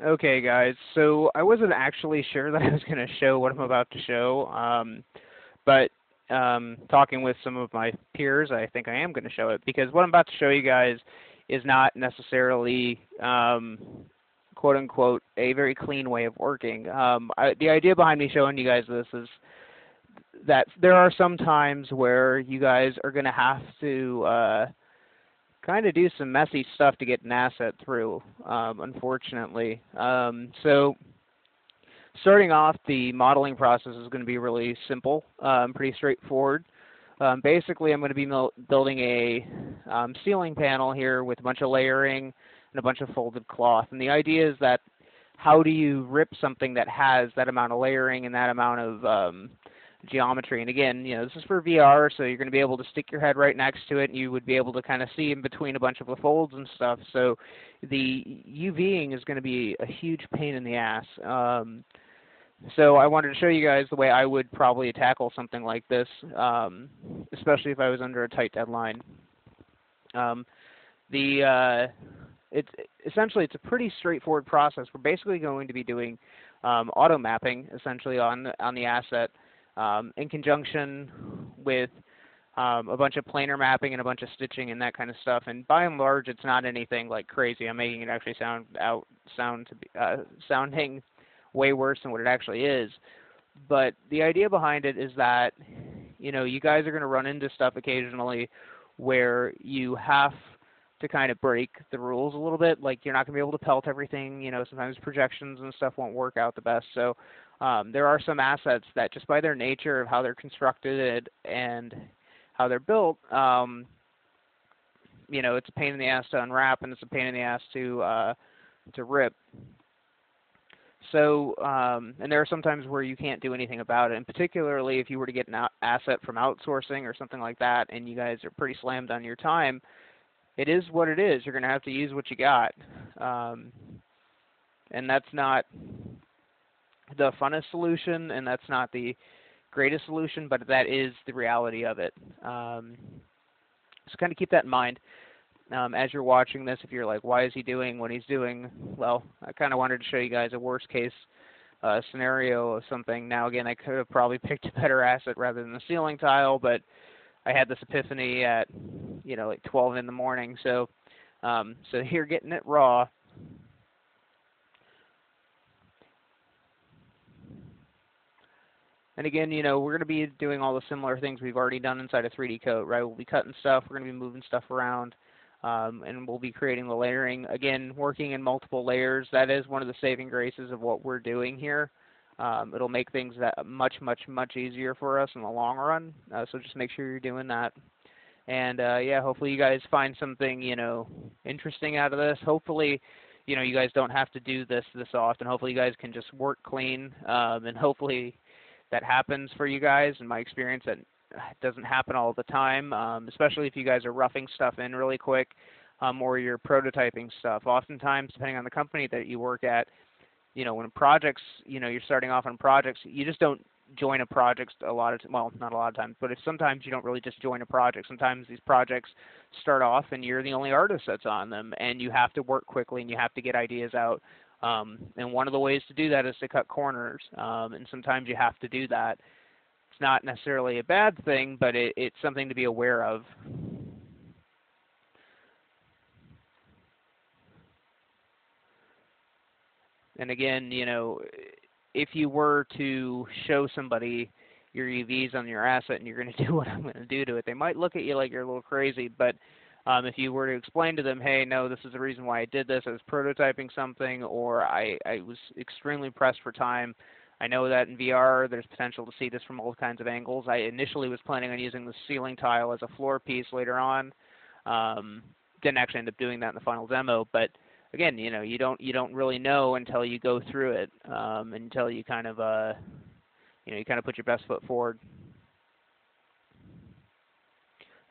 Okay, guys. So I wasn't actually sure that I was going to show what I'm about to show, but talking with some of my peers, I think I am going to show it because what I'm about to show you guys is not necessarily, quote unquote, a very clean way of working. The idea behind me showing you guys this is that there are some times where you guys are going to have to kind of do some messy stuff to get an asset through, unfortunately. So starting off, the modeling process is going to be really simple, pretty straightforward. Basically, I'm going to be building a ceiling panel here with a bunch of layering and a bunch of folded cloth. And the idea is that how do you rip something that has that amount of layering and that amount of geometry? And again, this is for VR, so you're going to be able to stick your head right next to it, and you would be able to kind of see in between a bunch of the folds and stuff. So the UVing is going to be a huge pain in the ass. So I wanted to show you guys the way I would probably tackle something like this, especially if I was under a tight deadline. Um, it's essentially it's a pretty straightforward process. We're basically going to be doing auto mapping essentially on the asset in conjunction with a bunch of planar mapping and a bunch of stitching and that kind of stuff. And by and large, it's not anything like crazy. I'm making it actually sounding way worse than what it actually is. But the idea behind it is that you guys are going to run into stuff occasionally where you have to kind of break the rules a little bit. Like you're not going to be able to pelt everything. Sometimes projections and stuff won't work out the best. So there are some assets that just by their nature of how they're constructed and how they're built, it's a pain in the ass to unwrap and it's a pain in the ass to rip. So, and there are some times where you can't do anything about it, and particularly if you were to get an asset from outsourcing or something like that, and you guys are pretty slammed on your time, it is what it is. You're going to have to use what you got. And that's not the funnest solution, and that's not the greatest solution, but that is the reality of it. So kind of keep that in mind. As you're watching this, if you're like, why is he doing what he's doing? Well, I kind of wanted to show you guys a worst case scenario of something. Now, again, I could have probably picked a better asset rather than the ceiling tile, but I had this epiphany at, like 12 in the morning. So you're getting it raw. And again, we're going to be doing all the similar things we've already done inside a 3D coat, right? We'll be cutting stuff. We're going to be moving stuff around. And we'll be creating the layering. Again, working in multiple layers, that is one of the saving graces of what we're doing here. It'll make things that much, much, much easier for us in the long run. So just make sure you're doing that. And yeah, hopefully you guys find something, interesting out of this. Hopefully, you guys don't have to do this often. Hopefully you guys can just work clean. And hopefully that happens for you guys. In my experience, that it doesn't happen all the time, especially if you guys are roughing stuff in really quick or you're prototyping stuff. Oftentimes, depending on the company that you work at, when projects, you're starting off on projects, you just don't join a project a lot of, well, not a lot of times, but if sometimes you don't really just join a project. Sometimes these projects start off and you're the only artist that's on them, and you have to work quickly and you have to get ideas out. And one of the ways to do that is to cut corners, and sometimes you have to do that. It's not necessarily a bad thing, but it's something to be aware of. And again, if you were to show somebody your UVs on your asset and you're going to do what I'm going to do to it, they might look at you like you're a little crazy. But if you were to explain to them, hey, no, this is the reason why I did this. I was prototyping something, or I was extremely pressed for time. I know that in VR there's potential to see this from all kinds of angles. I initially was planning on using the ceiling tile as a floor piece later on. Didn't actually end up doing that in the final demo, but again, you don't really know until you go through it, until you kind of you kind of put your best foot forward.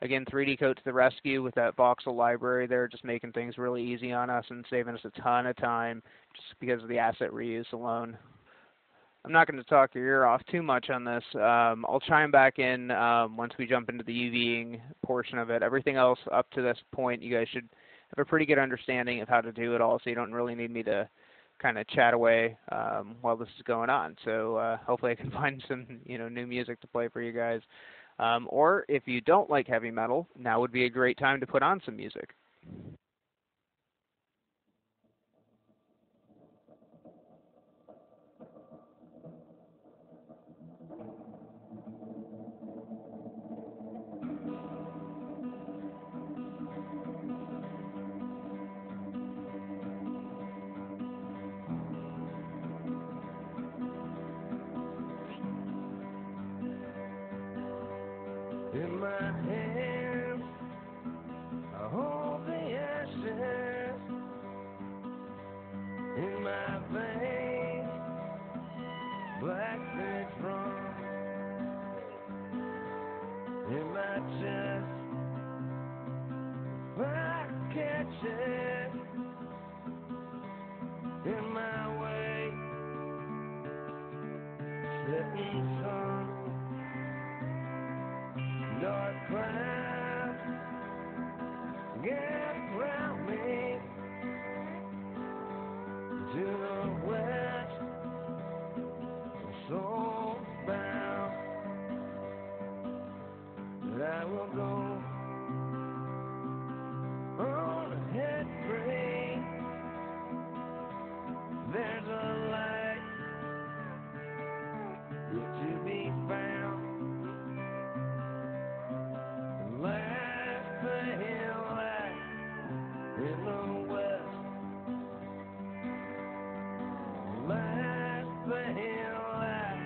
Again, 3D Coat to the rescue with that voxel library there, just making things really easy on us and saving us a ton of time just because of the asset reuse alone. I'm not going to talk your ear off too much on this. I'll chime back in once we jump into the UVing portion of it. Everything else up to this point, you guys should have a pretty good understanding of how to do it all, so you don't really need me to kind of chat away while this is going on. So hopefully I can find some new music to play for you guys. Or if you don't like heavy metal, now would be a great time to put on some music. In my hands, I hold the ashes. In my veins, black threads run. In my chest, black catches. In my way, setting sun. Dark clouds get around me. To the west, I'm so bound that I will go on ahead free. There's a light to be found. Last the hill light in the west. Last the hill light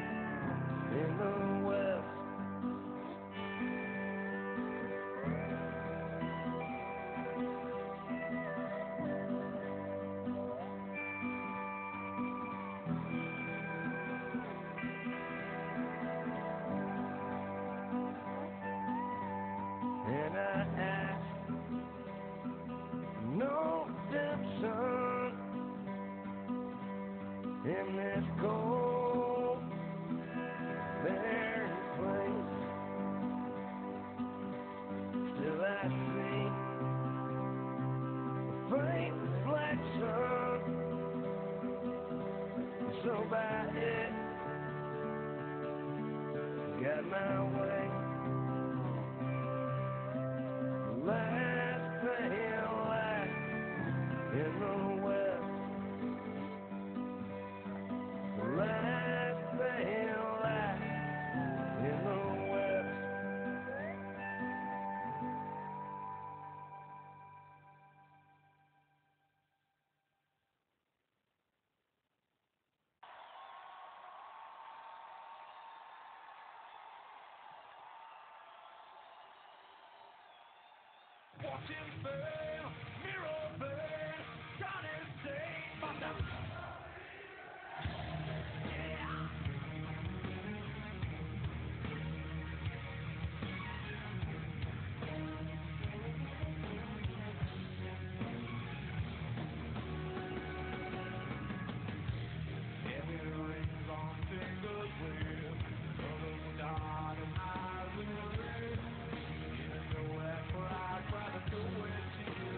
in the west. And I ask no redemption in this cold, barren place. Still I see a faint reflection. So by it, got my way. Last the hill light in the west. Last the hill light in the west. Watching fail, mirror burn, God is saved by the heavy rings on fingers with others down and eyes in red. Nowhere for I'd rather go with you.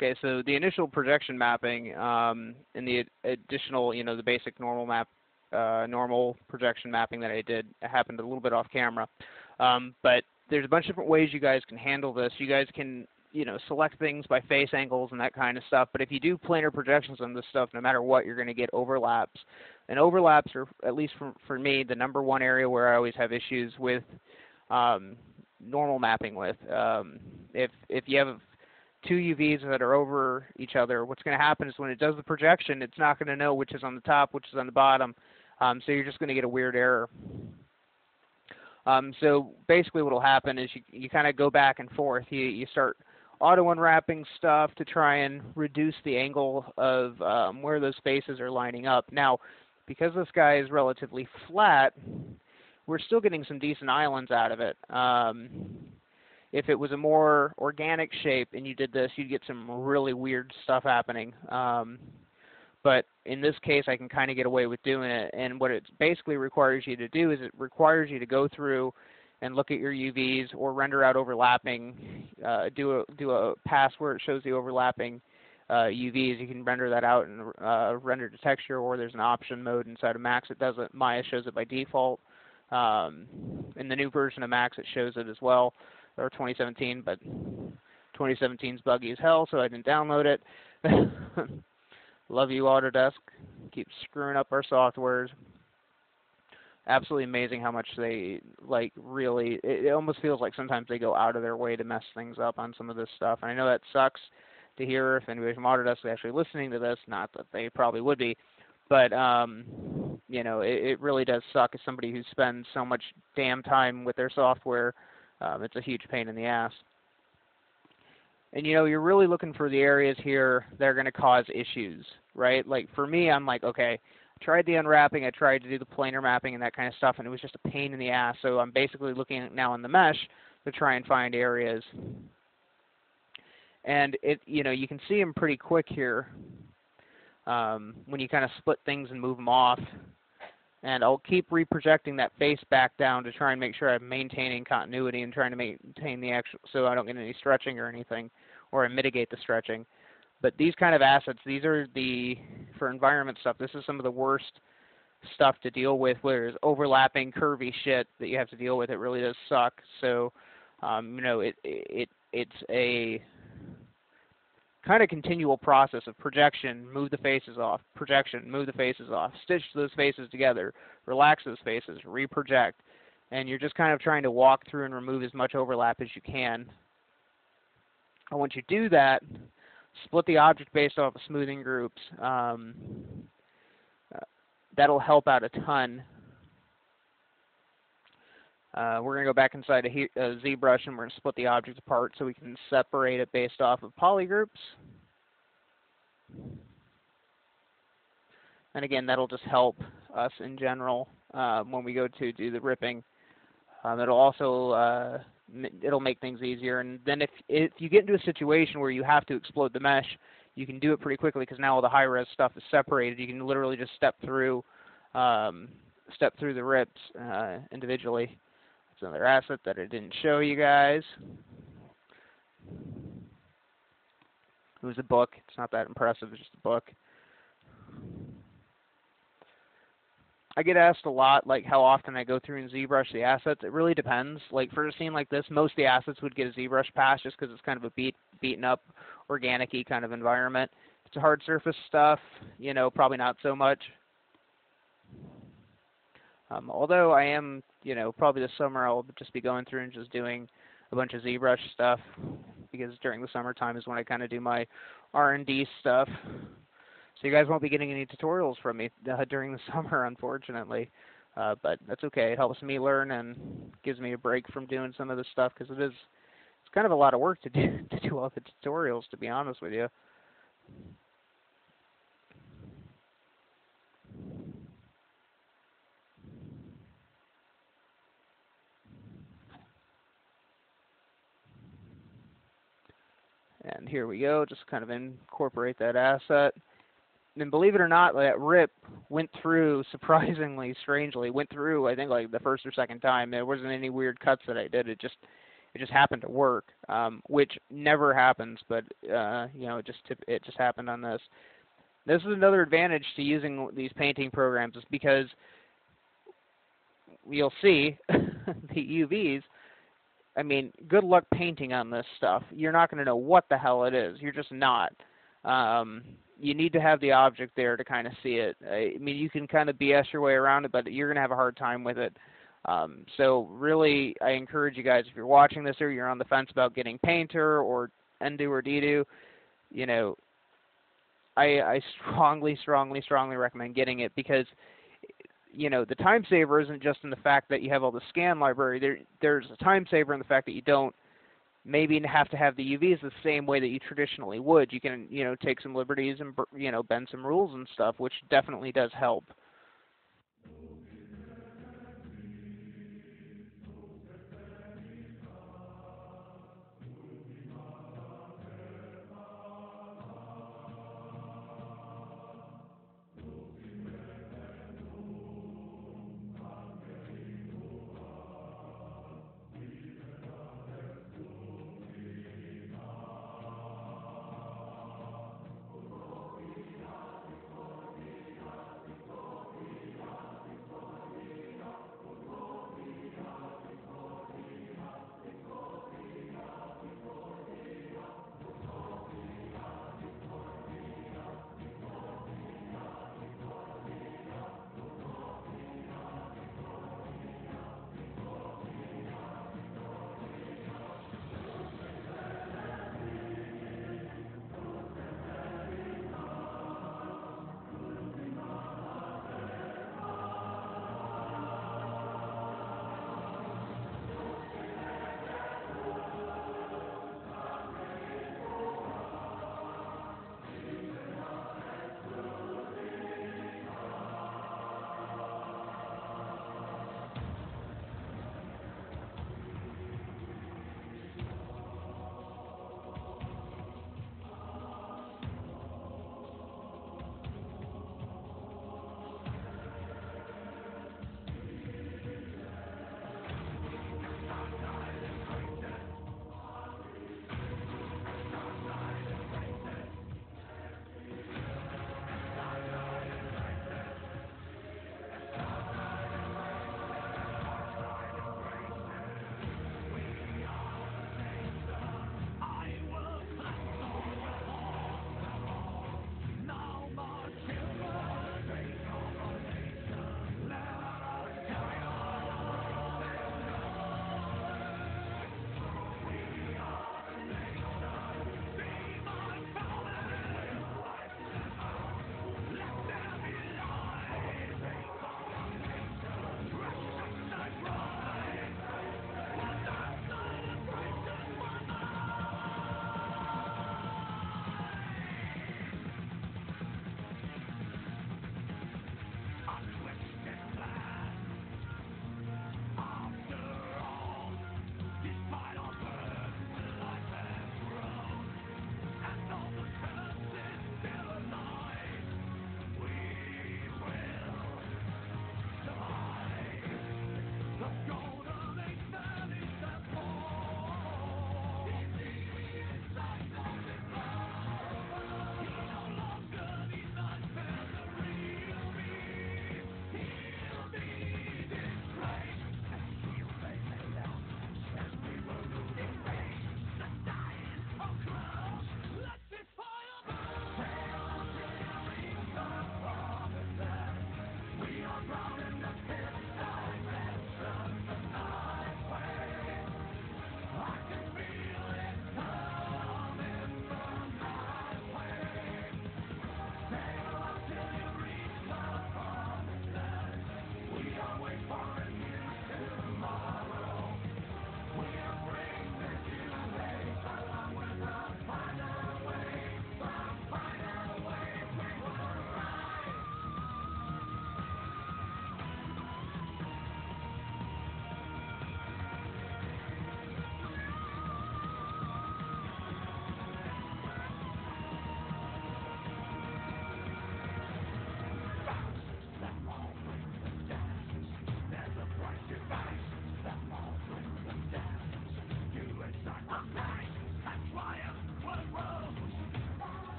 Okay, so the initial projection mapping and the additional, the basic normal map, normal projection mapping that I did happened a little bit off camera. But there's a bunch of different ways you guys can handle this. You guys can, select things by face angles and that kind of stuff. But if you do planar projections on this stuff, no matter what, you're going to get overlaps. And overlaps are, at least for me, the number one area where I always have issues with normal mapping with. If you have two UVs that are over each other, what's going to happen is when it does the projection, it's not going to know which is on the top, which is on the bottom. So you're just going to get a weird error. So basically what will happen is you kind of go back and forth. You start auto-unwrapping stuff to try and reduce the angle of where those faces are lining up. Now, because this guy is relatively flat, we're still getting some decent islands out of it. If it was a more organic shape and you did this, you'd get some really weird stuff happening. But in this case, I can kind of get away with doing it. And what it basically requires you to do is it requires you to go through and look at your UVs or render out overlapping, do a pass where it shows the overlapping UVs. You can render that out and render to texture, or there's an option mode inside of Max that does it. Maya shows it by default. In the new version of Max, it shows it as well, or 2017, but 2017's buggy as hell, so I didn't download it. Love you, Autodesk. Keep screwing up our softwares. Absolutely amazing how much they, really, it almost feels like sometimes they go out of their way to mess things up on some of this stuff. And I know that sucks to hear if anybody from Autodesk is actually listening to this, not that they probably would be, but, it really does suck as somebody who spends so much damn time with their software. It's a huge pain in the ass. And, you're really looking for the areas here that are going to cause issues, right? Like, for me, I'm like, okay, I tried the unwrapping, I tried to do the planar mapping and that kind of stuff, and it was just a pain in the ass. So I'm basically looking now in the mesh to try and find areas. And, you can see them pretty quick here when you kind of split things and move them off. And I'll keep reprojecting that face back down to try and make sure I'm maintaining continuity and trying to maintain the actual, so I don't get any stretching or anything, or I mitigate the stretching. But these kind of assets, these are for environment stuff, this is some of the worst stuff to deal with, where there's overlapping curvy shit that you have to deal with. It really does suck. So, it's a kind of continual process of projection, move the faces off, projection, move the faces off, stitch those faces together, relax those faces, reproject, and you're just kind of trying to walk through and remove as much overlap as you can. And once you do that, split the object based off of smoothing groups. That'll help out a ton. We're going to go back inside a ZBrush and we're going to split the object apart so we can separate it based off of polygroups. And again, that'll just help us in general when we go to do the ripping. It'll also it'll make things easier. And then if you get into a situation where you have to explode the mesh, you can do it pretty quickly because now all the high-res stuff is separated. You can literally just step through the rips individually. That's another asset that I didn't show you guys. It was a book. It's not that impressive. It's just a book. I get asked a lot, how often I go through and ZBrush the assets. It really depends. For a scene like this, most of the assets would get a ZBrush pass just because it's kind of a beaten up, organic-y kind of environment. If it's a hard surface stuff, probably not so much. Although I am, probably this summer I'll just be going through and just doing a bunch of ZBrush stuff, because during the summertime is when I kind of do my R&D stuff. So you guys won't be getting any tutorials from me during the summer, unfortunately. But that's okay. It helps me learn and gives me a break from doing some of this stuff, because it's kind of a lot of work to do all the tutorials, to be honest with you. And here we go, just kind of incorporate that asset. And believe it or not, that rip went through, strangely, went through, I think, the first or second time. There wasn't any weird cuts that I did. It It just happened to work, which never happens, but it just happened on this. This is another advantage to using these painting programs, is because you'll see the UVs. I mean, good luck painting on this stuff. You're not going to know what the hell it is. You're just not. You need to have the object there to kind of see it. I mean, you can kind of BS your way around it, but you're going to have a hard time with it. So really, I encourage you guys, if you're watching this or you're on the fence about getting Painter or Endo or Dedo, you know, I strongly recommend getting it, because you know, the time saver isn't just in the fact that you have all the scan library. There's a time saver in the fact that you don't maybe have to have the UVs the same way that you traditionally would. You can, you know, take some liberties and, you know, bend some rules and stuff, which definitely does help.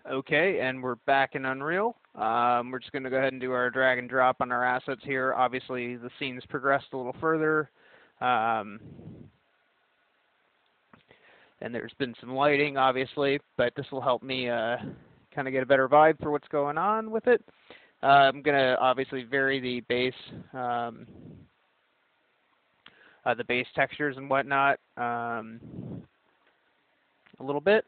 Okay, and we're back in Unreal. We're just going to go ahead and do our drag and drop on our assets here. Obviously, the scene's progressed a little further. And there's been some lighting, obviously, but this will help me kind of get a better vibe for what's going on with it. I'm going to obviously vary the base textures and whatnot a little bit.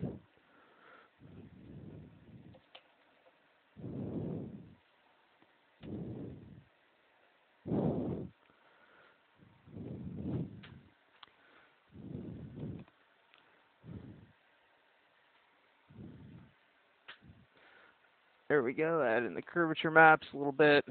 There we go, add in the curvature maps a little bit.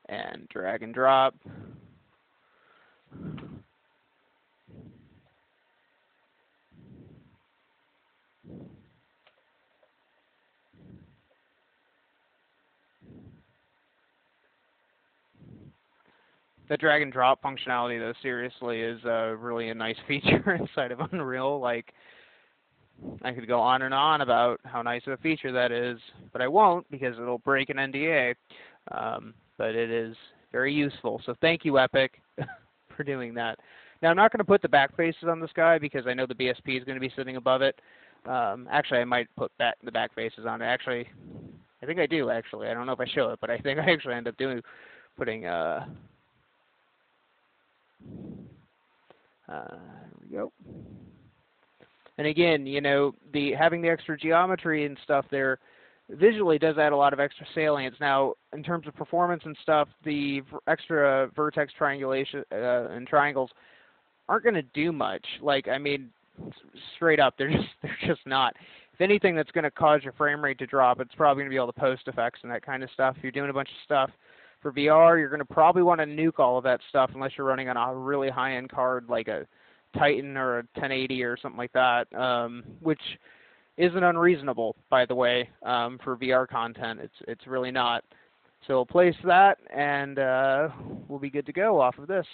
And drag and drop. The drag and drop functionality, though, seriously, is really a nice feature inside of Unreal. Like, I could go on and on about how nice of a feature that is, but I won't because it'll break an NDA. But it is very useful. So thank you, Epic, for doing that. Now, I'm not going to put the back faces on this guy because I know the BSP is going to be sitting above it. Actually, I might put the back faces on it. Actually, I think I do, actually. I don't know if I show it, but I think I actually end up putting there we go. And again, you know, having the extra geometry and stuff there visually does add a lot of extra salience. Now, in terms of performance and stuff, the extra vertex triangulation and triangles aren't going to do much. Like, I mean, straight up, they're just not. If anything that's going to cause your frame rate to drop, it's probably going to be all the post effects and that kind of stuff. If you're doing a bunch of stuff for VR, you're going to probably want to nuke all of that stuff unless you're running on a really high-end card like a Titan or a 1080 or something like that, which isn't unreasonable, by the way, for VR content. It's really not. So we'll place that, and we'll be good to go off of this.